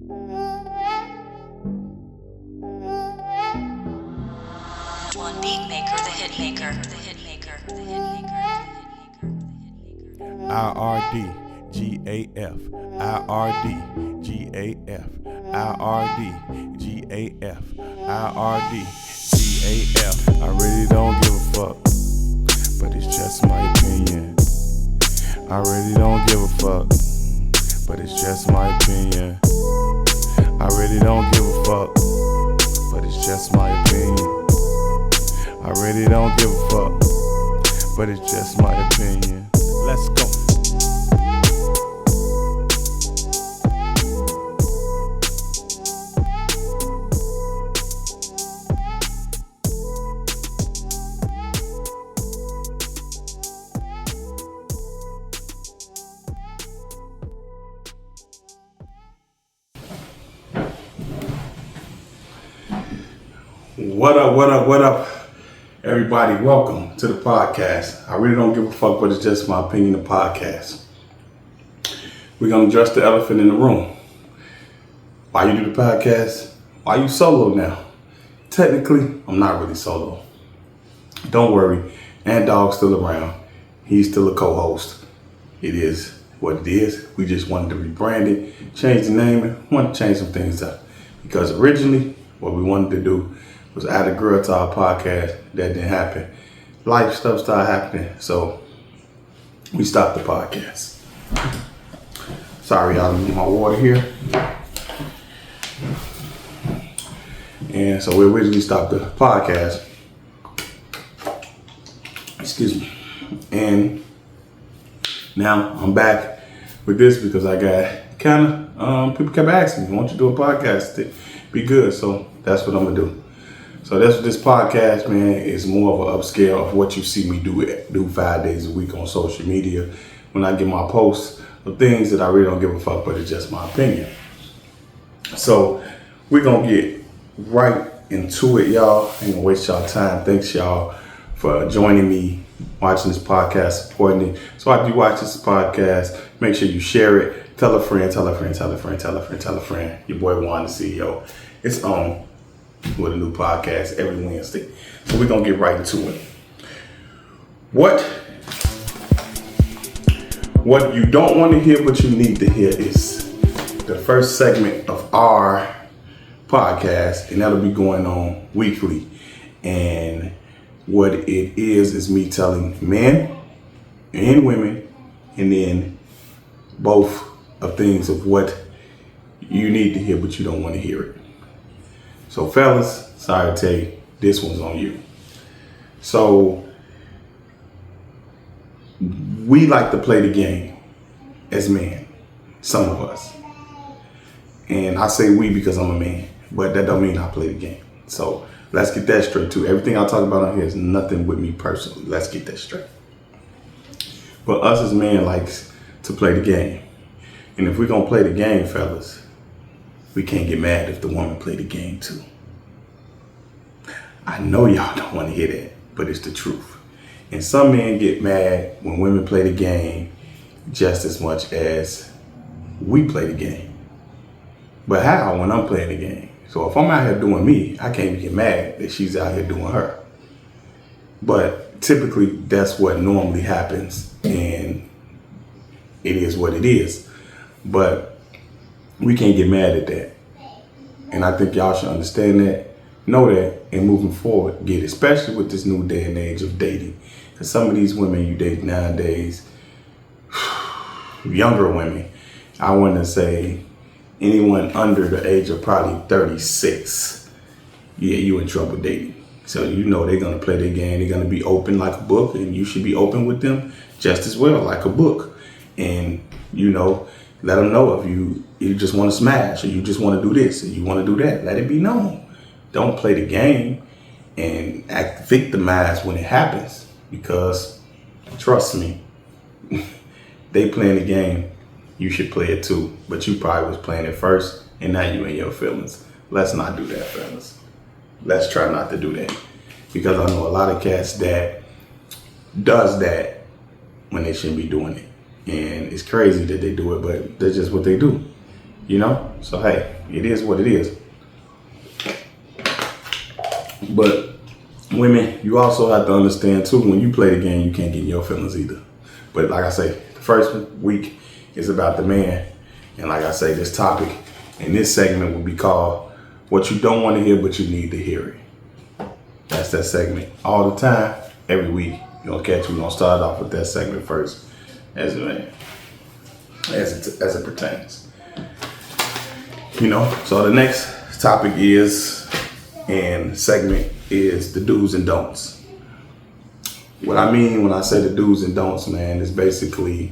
One beat maker, the hit maker, the hit maker, the hit maker. Irdgaf, Irdgaf, Irdgaf, Irdgaf. I really don't give a fuck, but it's just my opinion. I really don't give a fuck, but it's just my opinion. I really don't give a fuck, but it's just my opinion. I really don't give a fuck, but it's just my opinion. Let's go. What up, everybody? Welcome to the podcast. I really don't give a fuck, but it's just my opinion, the podcast. We're going to address the elephant in the room. Why you do the podcast? Why you solo now? Technically, I'm not really solo. Don't worry, Ant Dog's still around. He's still a co-host. It is what it is. We just wanted to rebrand it, change the name, and wanted to change some things up. Because originally, what we wanted to do was add a girl to our podcast. That didn't happen. Life stuff started happening, so we stopped the podcast. Sorry, y'all, I need my water here. And so we originally stopped the podcast. Excuse me. And now I'm back with this because I got people kept asking me, why don't you do a podcast to be good? So that's what I'm gonna do. So that's what this podcast, man, is more of an upscale of what you see me do 5 days a week on social media when I get my posts of things that I really don't give a fuck, but it's just my opinion. So we're gonna get right into it, y'all. I ain't gonna waste y'all time. Thanks y'all for joining me, watching this podcast, supporting it. So after you watch this podcast, make sure you share it. Tell a friend, tell a friend, tell a friend, tell a friend, tell a friend. Your boy JuanTheCeo. It's on with a new podcast every Wednesday. So we're going to get right into it. What you don't want to hear but you need to hear is the first segment of our podcast, and that'll be going on weekly. And what it is me telling men and women, and then both of things of what you need to hear but you don't want to hear it. So fellas, sorry to tell you, this one's on you. So we like to play the game as men, some of us. And I say we because I'm a man, but that don't mean I play the game. So let's get that straight too. Everything I talk about on here is nothing with me personally. Let's get that straight. But us as men likes to play the game. And if we're gonna play the game, fellas, we can't get mad if the woman play the game too. I know y'all don't want to hear that, but it's the truth. And some men get mad when women play the game just as much as we play the game. But how when I'm playing the game? So if I'm out here doing me, I can't get mad that she's out here doing her. But typically that's what normally happens, and it is what it is. But we can't get mad at that. And I think y'all should understand that, know that, and moving forward, get it, especially with this new day and age of dating. Because some of these women you date nowadays, younger women, I want to say anyone under the age of probably 36, yeah, you in trouble dating. So you know they're going to play their game. They're going to be open like a book, and you should be open with them just as well, like a book. And, you know, let them know if you just want to smash, or you just want to do this, or you want to do that. Let it be known. Don't play the game and act victimized when it happens, because trust me, they playing the game. You should play it too, but you probably was playing it first, and now you in your feelings. Let's not do that, fellas. Let's try not to do that, because I know a lot of cats that does that when they shouldn't be doing it. And it's crazy that they do it, but that's just what they do. You know? So hey, it is what it is. But women, you also have to understand too, when you play the game, you can't get in your feelings either. But like I say, the first week is about the man. And like I say, this topic in this segment will be called What You Don't Want to Hear, But You Need to Hear It. That's that segment all the time, every week. You're going to catch me. We're going to start off with that segment first as it pertains. You know, so the next topic is, and segment is the do's and don'ts. What I mean when I say the do's and don'ts, man, is basically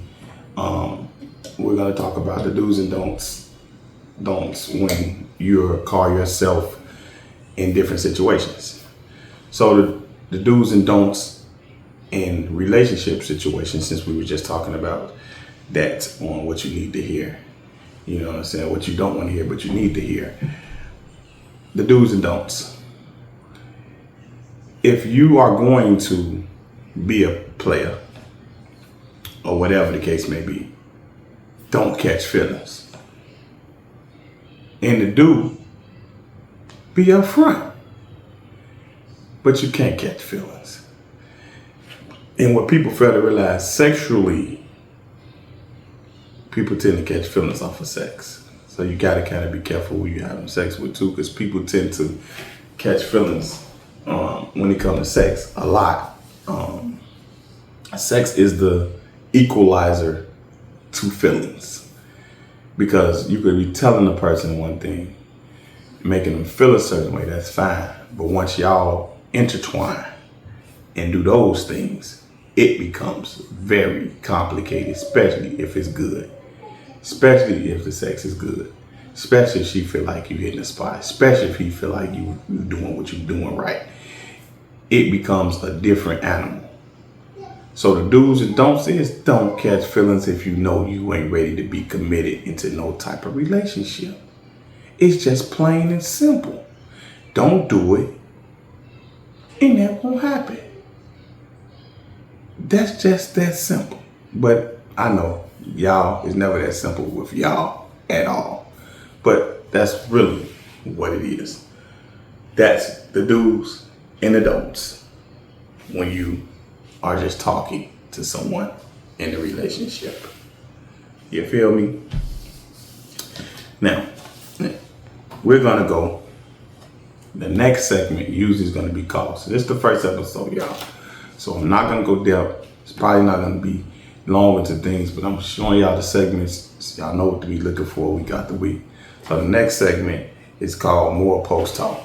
we're going to talk about the do's and don'ts when you call yourself in different situations. So the do's and don'ts in relationship situations, since we were just talking about that on what you need to hear. You know what I'm saying? What you don't want to hear, but you need to hear. The do's and don'ts. If you are going to be a player, or whatever the case may be, don't catch feelings. And to do, be upfront. But you can't catch feelings. And what people fail to realize, sexually, people tend to catch feelings off of sex. So you got to kind of be careful who you're having sex with too, because people tend to catch feelings when it comes to sex a lot. Sex is the equalizer to feelings, because you could be telling a person one thing, making them feel a certain way, that's fine. But once y'all intertwine and do those things, it becomes very complicated, especially if it's good. Especially if the sex is good. Especially if she feel like you hitting the spot. Especially if he feel like you doing what you're doing right. It becomes a different animal. So the do's and don'ts is, don't catch feelings if you know you ain't ready to be committed into no type of relationship. It's just plain and simple. Don't do it, and that won't happen. That's just that simple. But I know y'all, it's never that simple with y'all at all. But that's really what it is. That's the do's and the don'ts when you are just talking to someone in a relationship. You feel me? Now, we're gonna go. The next segment usually is gonna be called. So this is the first episode, y'all. So I'm not gonna go depth. It's probably not gonna be long into things, but I'm showing y'all the segments so y'all know what to be looking for week after week. So the next segment is called More Post Talk.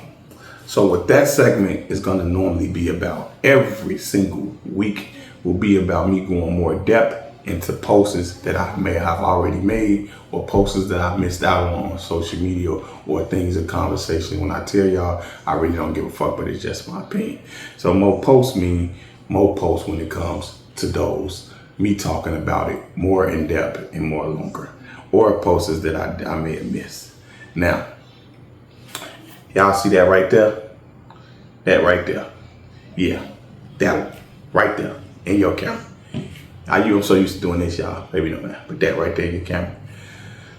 So what that segment is gonna normally be about every single week will be about me going more depth into posts that I may have already made, or posts that I've missed out on social media, or things in conversation. When I tell y'all, I really don't give a fuck, but it's just my opinion. So more posts mean more posts when it comes to those, me talking about it more in depth and more longer, or posts that I may have missed. Now, y'all see that right there? That right there. Yeah, that one right there in your camera. I'm so used to doing this, y'all. Maybe no man, but that right there in your camera.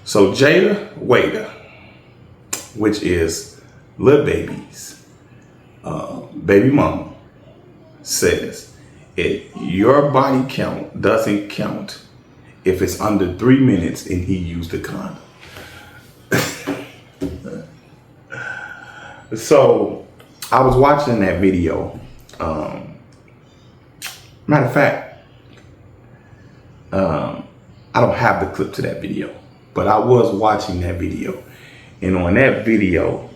So Jada Waiter, which is Lil Baby's baby mama, says your body count doesn't count if it's under 3 minutes and he used a condom. So I was watching that video. Matter of fact, I don't have the clip to that video, but I was watching that video, and on that video,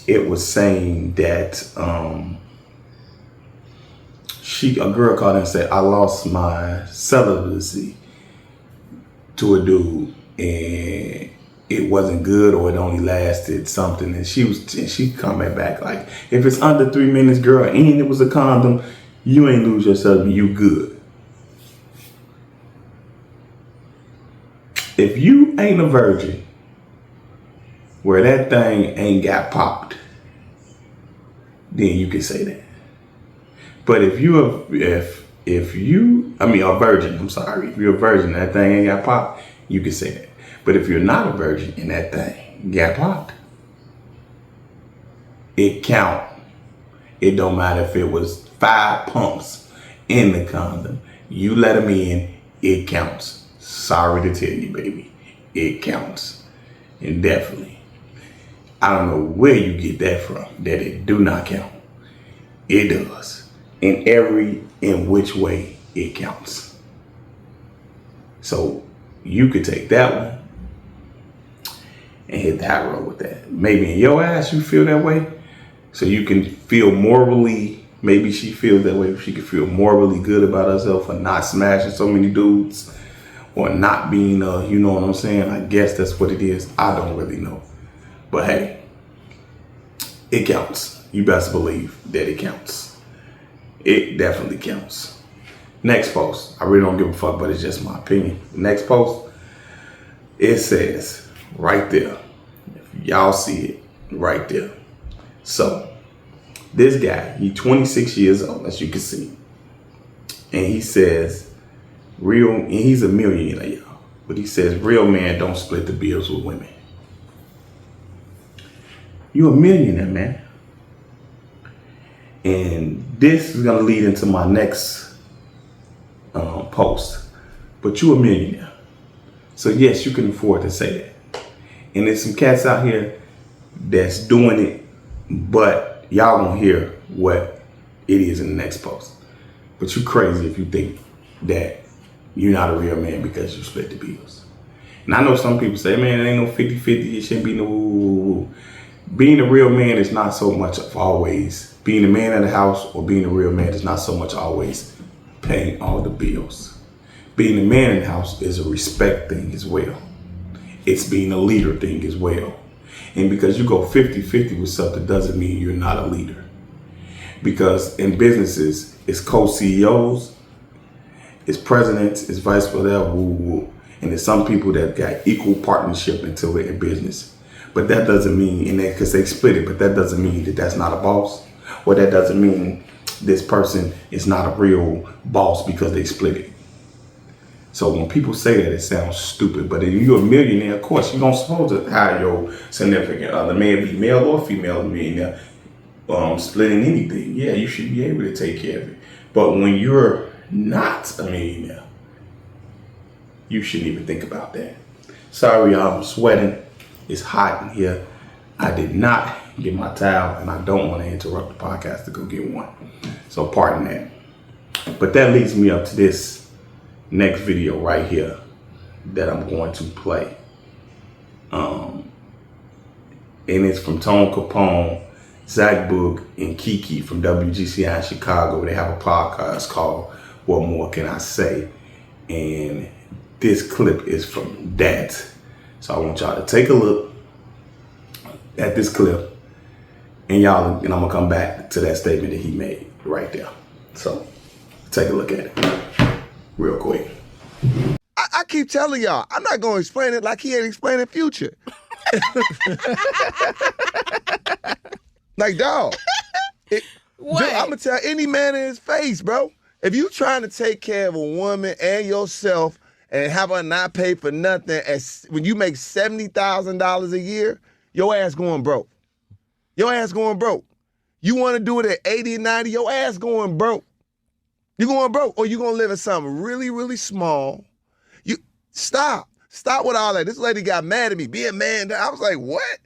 it was saying that a girl called and said, "I lost my celibacy to a dude, and it wasn't good, or it only lasted something." And she coming back like, "If it's under 3 minutes, girl, and it was a condom, you ain't lose your celibacy, you good." If you ain't a virgin where that thing ain't got popped, then you can say that. But if you're a virgin, I'm sorry, if you're a virgin and that thing ain't got popped, you can say that. But if you're not a virgin and that thing got popped, it count. It don't matter if it was 5 pumps in the condom. You let them in, it counts. Sorry to tell you, baby. It counts. And definitely, I don't know where you get that from, that it do not count. It does. In which way it counts. So you could take that one and hit that road with that. Maybe in your ass you feel that way. So you can feel morally, maybe she feels that way. She can feel morally good about herself for not smashing so many dudes or not being you know what I'm saying? I guess that's what it is. I don't really know. But hey, it counts. You best believe that it counts. It definitely counts. Next post. I really don't give a fuck, but it's just my opinion. Next post, it says right there. If y'all see it right there. So this guy, he's 26 years old, as you can see. And he says, and he's a millionaire, y'all. But he says, real men don't split the bills with women. You a millionaire, man. And this is gonna lead into my next post. But you a millionaire. So yes, you can afford to say that. And there's some cats out here that's doing it, but y'all won't hear what it is in the next post. But you crazy if you think that you're not a real man because you split the bills. And I know some people say, man, it ain't no 50-50, it shouldn't be no. Being a real man is not so much of always being a man of the house, or being a real man is not so much always paying all the bills. Being a man in the house is a respect thing as well. It's being a leader thing as well. And because you go 50-50 with something doesn't mean you're not a leader. Because in businesses, it's co-CEOs, it's presidents, it's vice versa, and there's some people that got equal partnership until they're in business. But that doesn't mean, and because they split it, but that doesn't mean that that's not a boss. Or that doesn't mean this person is not a real boss because they split it. So when people say that, it sounds stupid. But if you're a millionaire, of course, you don't supposed to hire your significant other, man, be male or female millionaire, splitting anything. Yeah, you should be able to take care of it. But when you're not a millionaire, you shouldn't even think about that. Sorry, y'all, I'm sweating. It's hot in here. I did not get my towel, and I don't want to interrupt the podcast to go get one. So pardon that. But that leads me up to this next video right here that I'm going to play. And it's from Tone Capone, Zach Boog, and Kiki from WGCI in Chicago. They have a podcast called What More Can I Say? And this clip is from that. So I want y'all to take a look at this clip, and I'm gonna come back to that statement that he made right there. So take a look at it real quick. I keep telling y'all, I'm not gonna explain it like he ain't explaining Future. Like, dog. Dude, I'm gonna tell any man in his face, bro. If you trying to take care of a woman and yourself and have her not pay for nothing, when you make $70,000 a year, your ass going broke. Your ass going broke. You want to do it at 80 and 90, your ass going broke. You going broke, or you gonna live in something really, really small. You stop with all that. This lady got mad at me, be a man. I was like, what?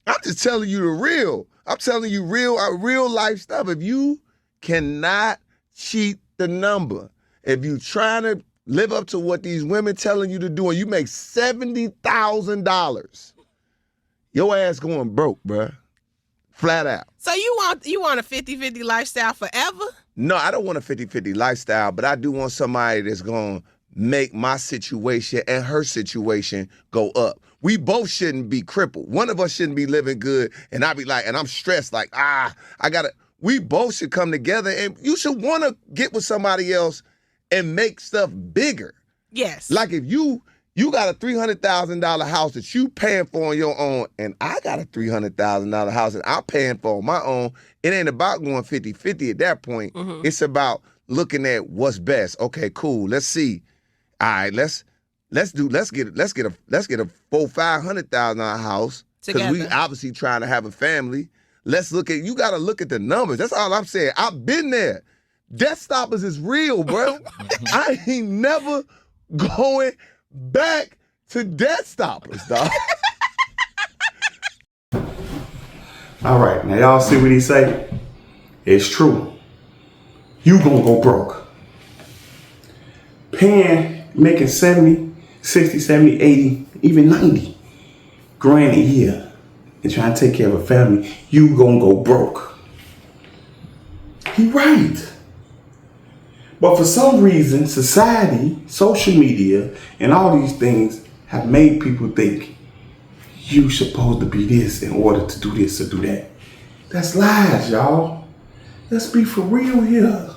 I'm just telling you the real. I'm telling you real life stuff. If you cannot cheat the number, if you trying to live up to what these women telling you to do, and you make $70,000, your ass going broke, bruh. Flat out. So you want a 50-50 lifestyle forever? No, I don't want a 50-50 lifestyle, but I do want somebody that's going to make my situation and her situation go up. We both shouldn't be crippled. One of us shouldn't be living good, and I be like, and I'm stressed, like, we both should come together, and you should want to get with somebody else and make stuff bigger. Yes. Like if you got a $300,000 house that you paying for on your own, and I got a $300,000 house that I'm paying for on my own, it ain't about going 50-50 at that point. Mm-hmm. It's about looking at what's best. Okay, cool. Let's see. All right, let's let's get a $400,000-500,000 house because we Together. obviously trying to have a family. You got to look at the numbers. That's all I'm saying. I've been there. Death stoppers is real, bro. I ain't never going back to death stoppers, dog. All right, now y'all see what he say? It's true. You gonna go broke. Making 70, 60, 70, 80, even 90 grand a year and trying to take care of a family, you gonna go broke. He right. But for some reason, society, social media, and all these things have made people think you supposed to be this in order to do this or do that. That's lies, y'all. Let's be for real here.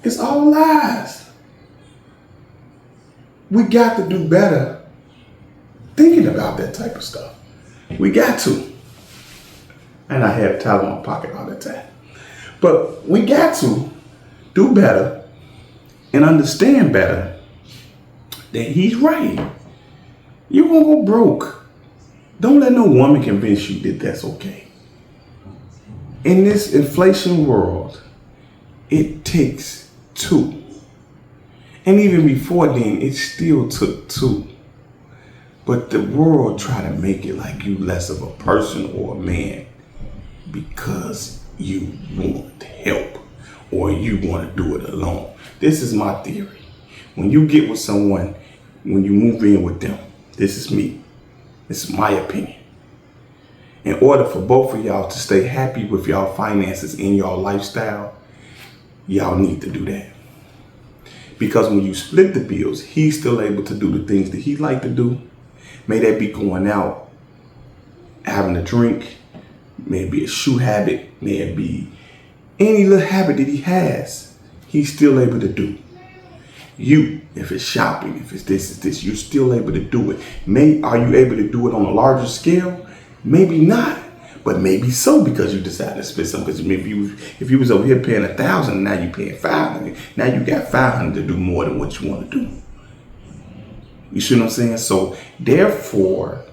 It's all lies. We got to do better thinking about that type of stuff. We got to. And I have time in my pocket all the time. But we got to do better and understand better that he's right. You're going to go broke. Don't let no woman convince you that that's okay. In this inflation world, it takes two. And even before then, it still took two. But the world try to make it like you less of a person or a man because you want help or you want to do it alone. This is my theory. When you get with someone, when you move in with them, this is me. This is my opinion. In order for both of y'all to stay happy with y'all finances in y'all lifestyle, y'all need to do that. Because when you split the bills, he's still able to do the things that he like to do. May that be going out, having a drink, may it be a shoe habit, may it be any little habit that he has, he's still able to do. You, if it's shopping, if it's this, you're still able to do it. Are you able to do it on a larger scale? Maybe not, but maybe so because you decided to spend something. Because if you was over here paying 1,000, now you paying 500. Now you got 500 to do more than what you want to do. You see what I'm saying? So therefore,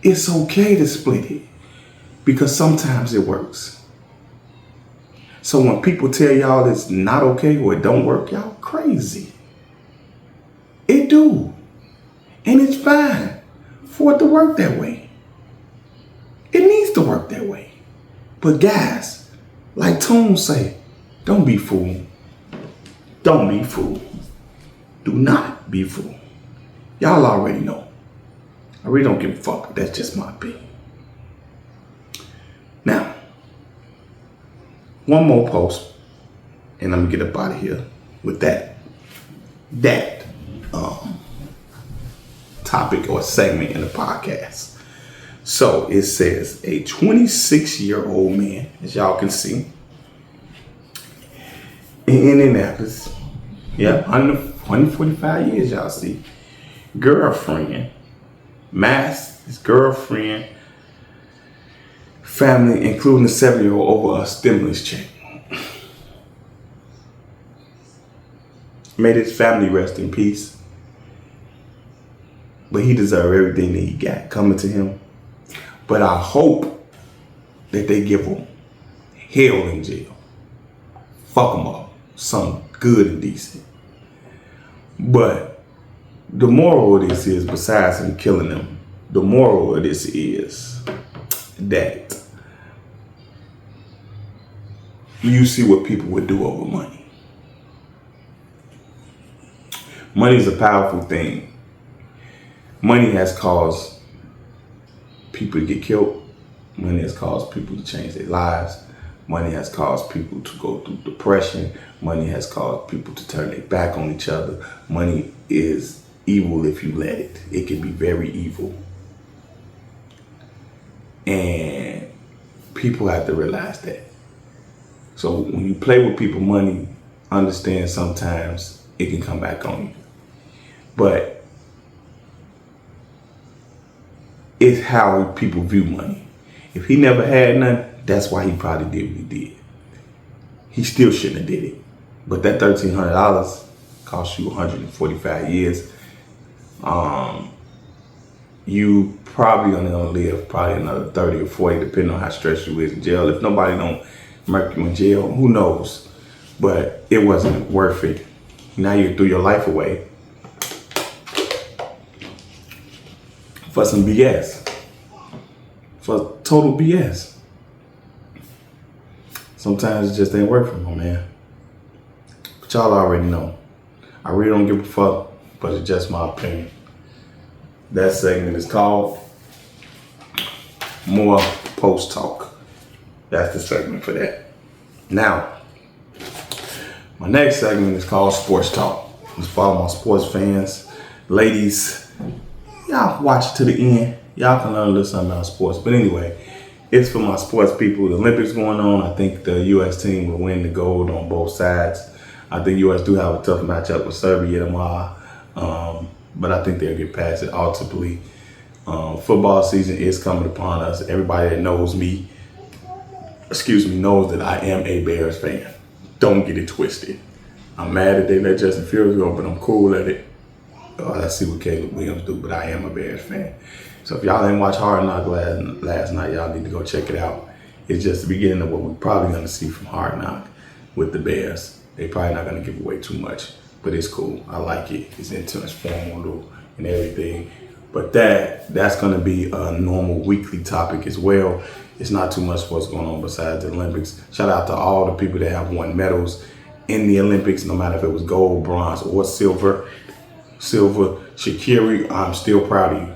it's okay to split it because sometimes it works. So when people tell y'all it's not okay or it don't work, y'all crazy. It do. And it's fine for it to work that way. It needs to work that way. But guys, like Tone say, don't be fooled. Don't be fooled. Do not be fooled. Y'all already know. I really don't give a fuck. That's just my opinion. Now, one more post, and I'm gonna get up out of here with that topic or segment in the podcast. So it says a 26-year-old man, as y'all can see, in Indianapolis, 145 years, y'all see, his girlfriend, family, including a 7-year-old, over a stimulus check. Made his family rest in peace. But he deserves everything that he got coming to him. But I hope that they give him hell in jail. Fuck him up. Something good and decent. But the moral of this is, besides him killing them, the moral of this is that you see what people would do over money. Money is a powerful thing. Money has caused people to get killed. Money has caused people to change their lives. Money has caused people to go through depression. Money has caused people to turn their back on each other. Money is evil if you let it. It can be very evil. And people have to realize that. So when you play with people's money, understand sometimes it can come back on you. But it's how people view money. If he never had none, that's why he probably did what he did. He still shouldn't have did it. But that $1,300 cost you 145 years. you probably only gonna live probably another 30 or 40, depending on how stressed you is in jail. If nobody don't murk you in jail, who knows? But it wasn't worth it. Now you threw your life away for some BS, for total BS. Sometimes it just ain't worth it, my man. But y'all already know. I really don't give a fuck, but it's just my opinion. That segment is called More Post Talk. That's the segment for that. Now, my next segment is called Sports Talk. Let's follow my sports fans. Ladies, y'all watch it to the end. Y'all can learn a little something about sports. But anyway, it's for my sports people. The Olympics going on. I think the U.S. team will win the gold on both sides. I think U.S. do have a tough matchup with Serbia tomorrow. But I think they'll get past it ultimately. Football season is coming upon us. Everybody that knows me, knows that I am a Bears fan. Don't get it twisted. I'm mad that they let Justin Fields go, but I'm cool at it. Let's see what Caleb Williams do, but I am a Bears fan. So if y'all didn't watch Hard Knock last night, y'all need to go check it out. It's just the beginning of what we're probably going to see from Hard Knock with the Bears. They're probably not going to give away too much. But it's cool. I like it. It's informal and everything. But that's going to be a normal weekly topic as well. It's not too much what's going on besides the Olympics. Shout out to all the people that have won medals in the Olympics, no matter if it was gold, bronze, or silver. Shakiri, I'm still proud of you.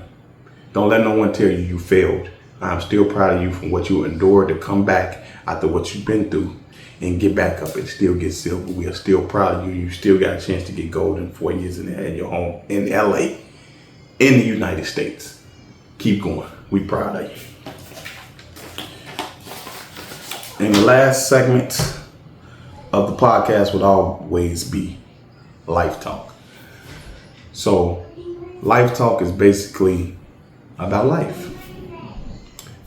Don't let no one tell you failed. I'm still proud of you from what you endured to come back after what you've been through and get back up and still get silver. We are still proud of you. You still got a chance to get gold in 4 years in your home in LA, in the United States. Keep going. We proud of you. And the last segment of the podcast would always be Life Talk. So Life Talk is basically about life.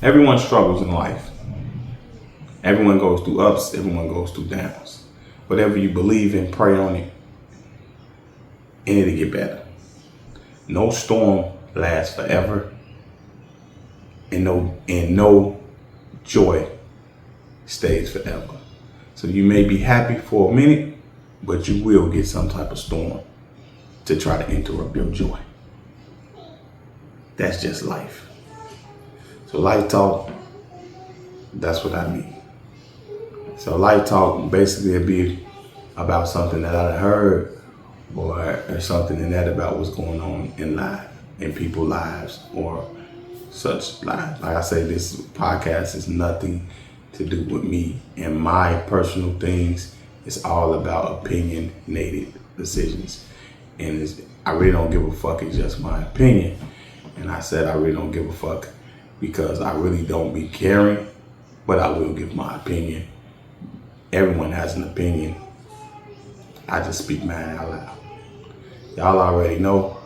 Everyone struggles in life. Everyone goes through ups, everyone goes through downs. Whatever you believe in, pray on it, and it'll get better. No storm lasts forever, and no joy stays forever. So you may be happy for a minute, but you will get some type of storm to try to interrupt your joy. That's just life. So Life Talk, that's what I mean. So Life Talk basically would be about something that I heard or something in that about what's going on in people's lives or such lives. Like I say, this podcast is nothing to do with me and my personal things. It's all about opinionated decisions. And I really don't give a fuck. It's just my opinion. And I said I really don't give a fuck because I really don't be caring, but I will give my opinion. Everyone has an opinion. I just speak mine out loud. Y'all already know.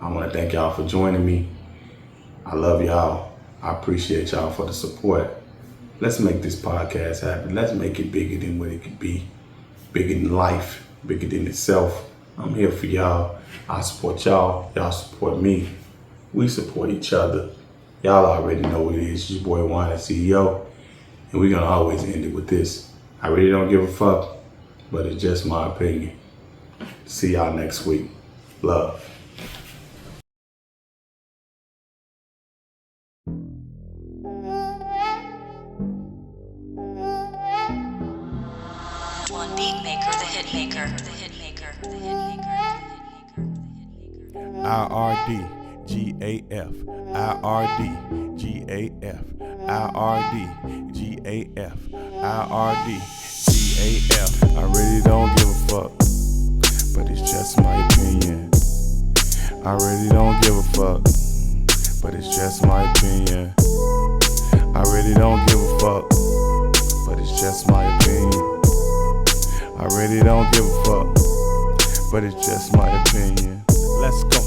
I want to thank y'all for joining me. I love y'all. I appreciate y'all for the support. Let's make this podcast happen. Let's make it bigger than what it could be. Bigger than life. Bigger than itself. I'm here for y'all. I support y'all. Y'all support me. We support each other. Y'all already know what it is. It's your boy JuanTheCeo. And we're going to always end it with this. I really don't give a fuck, but it's just my opinion. See y'all next week. Love. One beat maker, the hit maker, the hit maker, the hit maker, the hit maker, the hit maker. Irdgaf, Irdgaf, Irdgaf, Irdgaf. I really don't give a fuck, but it's just my opinion. I really don't give a fuck, but it's just my opinion. I really don't give a fuck, but it's just my opinion. I really don't give a fuck, but it's just my opinion. Let's go.